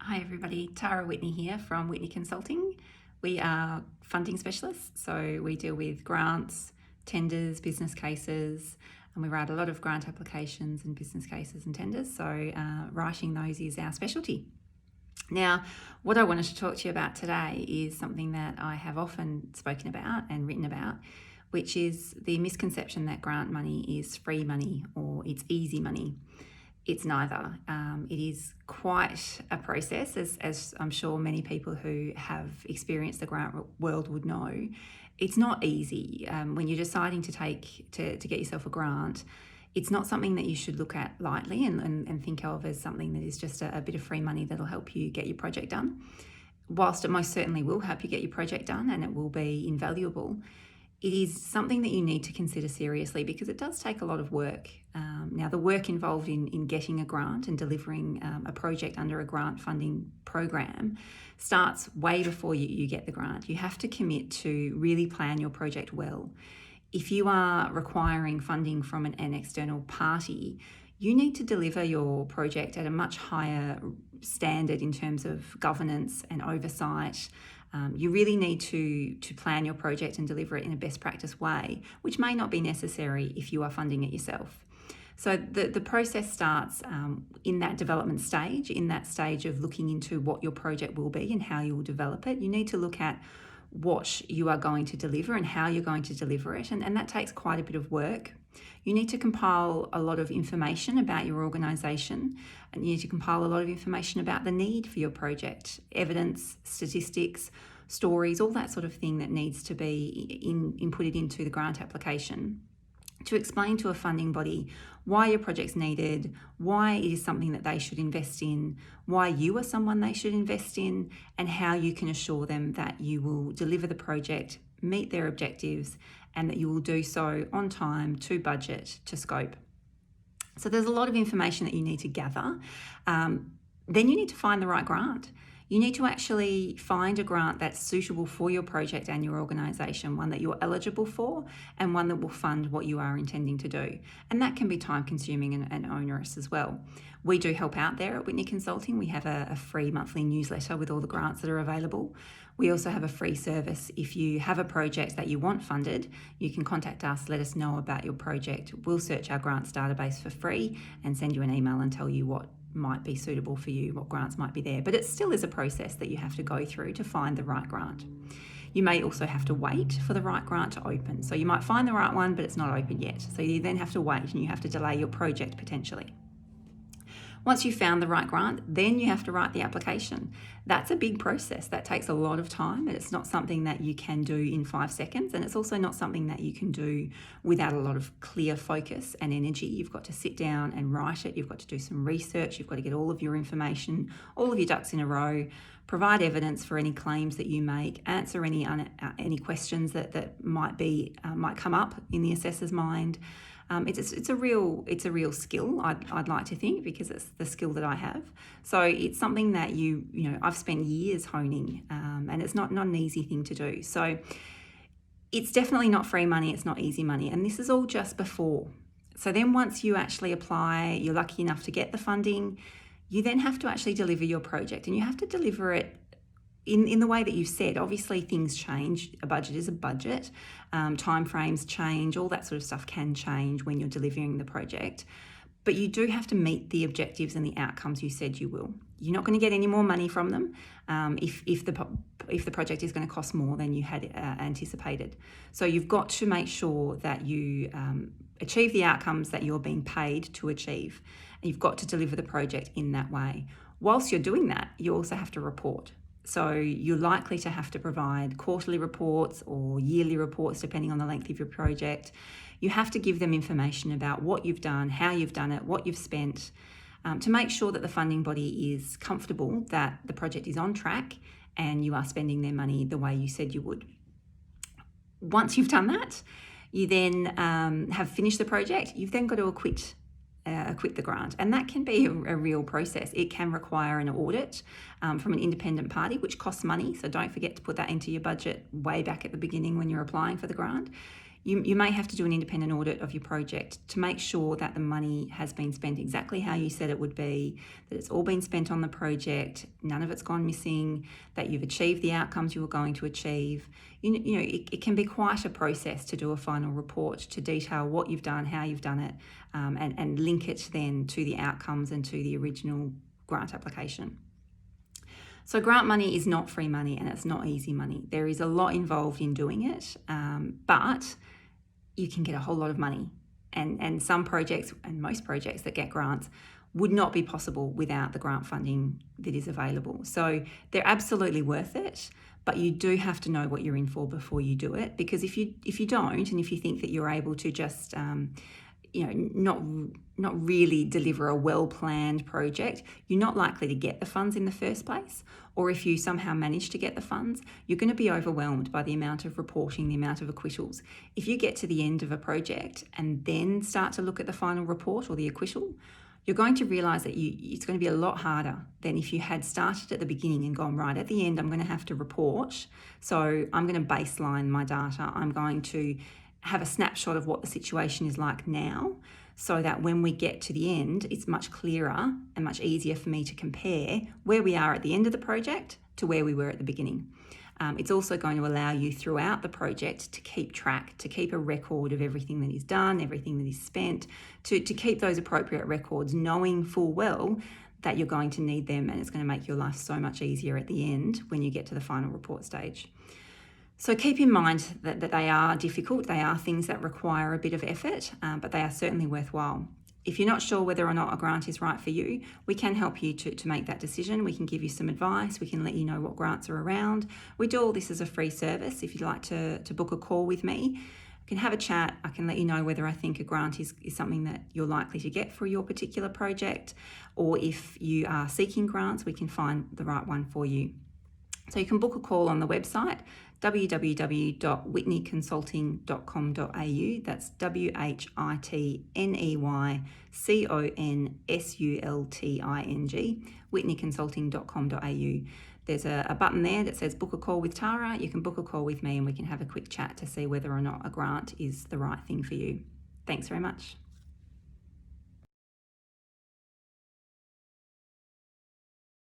Hi everybody, Tara Whitney here from Whitney Consulting. We are funding specialists, so we deal with grants, tenders, business cases, and we write a lot of grant applications and business cases and tenders, so writing those is our specialty. Now, what I wanted to talk to you about today is something that I have often spoken about and written about, which is the misconception that grant money is free money or it's easy money. It's neither. It is quite a process, as I'm sure many people who have experienced the grant world would know. It's not easy. When you're deciding to get yourself a grant, it's not something that you should look at lightly and think of as something that is just a bit of free money that'll help you get your project done. Whilst it most certainly will help you get your project done and it will be invaluable, it is something that you need to consider seriously because it does take a lot of work. Now, the work involved in getting a grant and delivering a project under a grant funding program starts way before you get the grant. You have to commit to really plan your project well. If you are requiring funding from an external party, you need to deliver your project at a much higher standard in terms of governance and oversight. You really need to plan your project and deliver it in a best practice way, which may not be necessary if you are funding it yourself. So the process starts in that development stage, in that stage of looking into what your project will be and how you will develop it. You need to look at what you are going to deliver and how you're going to deliver it, and that takes quite a bit of work. You need to compile a lot of information about your organisation, and you need to compile a lot of information about the need for your project, evidence, statistics, stories, all that sort of thing that needs to be inputted into the grant application to explain to a funding body why your project's needed, why it is something that they should invest in, why you are someone they should invest in, and how you can assure them that you will deliver the project, meet their objectives, and that you will do so on time, to budget, to scope. So there's a lot of information that you need to gather. Then you need to find the right grant. You need to actually find a grant that's suitable for your project and your organisation, one that you're eligible for and one that will fund what you are intending to do. And that can be time consuming and onerous as well. We do help out there at Whitney Consulting. We have a free monthly newsletter with all the grants that are available. We also have a free service. If you have a project that you want funded, you can contact us, let us know about your project. We'll search our grants database for free and send you an email and tell you what might be suitable for you, what grants might be there. But it still is a process that you have to go through to find the right grant. You may also have to wait for the right grant to open. So you might find the right one, but it's not open yet. So you then have to wait and you have to delay your project potentially. Once you've found the right grant, then you have to write the application. That's a big process. That takes a lot of time, and it's not something that you can do in 5 seconds, and it's also not something that you can do without a lot of clear focus and energy. You've got to sit down and write it. You've got to do some research. You've got to get all of your information, all of your ducks in a row, provide evidence for any claims that you make, answer any questions that might come up in the assessor's mind. It's a real skill, I'd like to think, because it's the skill that I have. So it's something that I've spent years honing, and it's not an easy thing to do. So it's definitely not free money, it's not easy money, and this is all just before. So then once you actually apply, you're lucky enough to get the funding, you then have to actually deliver your project, and you have to deliver it in the way that you've said. Obviously things change. A budget is a budget. Timeframes change. All that sort of stuff can change when you're delivering the project. But you do have to meet the objectives and the outcomes you said you will. You're not going to get any more money from them if the project is going to cost more than you had anticipated. So you've got to make sure that you achieve the outcomes that you're being paid to achieve. And you've got to deliver the project in that way. Whilst you're doing that, you also have to report. So you're likely to have to provide quarterly reports or yearly reports, depending on the length of your project. You have to give them information about what you've done, how you've done it, what you've spent, to make sure that the funding body is comfortable that the project is on track and you are spending their money the way you said you would. Once you've done that, you then have finished the project. You've then got to acquit the grant, and that can be a real process. It can require an audit from an independent party, which costs money, so don't forget to put that into your budget way back at the beginning when you're applying for the grant. You may have to do an independent audit of your project to make sure that the money has been spent exactly how you said it would be, that it's all been spent on the project, none of it's gone missing, that you've achieved the outcomes you were going to achieve. It can be quite a process to do a final report to detail what you've done, how you've done it, and link it then to the outcomes and to the original grant application. So grant money is not free money and it's not easy money. There is a lot involved in doing it, but you can get a whole lot of money. And some projects, and most projects that get grants, would not be possible without the grant funding that is available. So they're absolutely worth it, but you do have to know what you're in for before you do it, because if you don't, and if you think that you're able to just not really deliver a well-planned project, you're not likely to get the funds in the first place. Or if you somehow manage to get the funds, you're going to be overwhelmed by the amount of reporting, the amount of acquittals. If you get to the end of a project and then start to look at the final report or the acquittal, you're going to realise that it's going to be a lot harder than if you had started at the beginning and gone, right, at the end I'm going to have to report, so I'm going to baseline my data, I'm going to have a snapshot of what the situation is like now, so that when we get to the end, it's much clearer and much easier for me to compare where we are at the end of the project to where we were at the beginning. It's also going to allow you throughout the project to keep track, to keep a record of everything that is done, everything that is spent, to keep those appropriate records, knowing full well that you're going to need them, and it's going to make your life so much easier at the end when you get to the final report stage. So keep in mind that they are difficult, they are things that require a bit of effort, but they are certainly worthwhile. If you're not sure whether or not a grant is right for you, we can help you to make that decision. We can give you some advice, we can let you know what grants are around. We do all this as a free service. If you'd like to book a call with me, I can have a chat, I can let you know whether I think a grant is something that you're likely to get for your particular project, or if you are seeking grants, we can find the right one for you. So you can book a call on the website, www.whitneyconsulting.com.au. That's WHITNEYCONSULTING, whitneyconsulting.com.au. There's a button there that says book a call with Tara. You can book a call with me and we can have a quick chat to see whether or not a grant is the right thing for you. Thanks very much.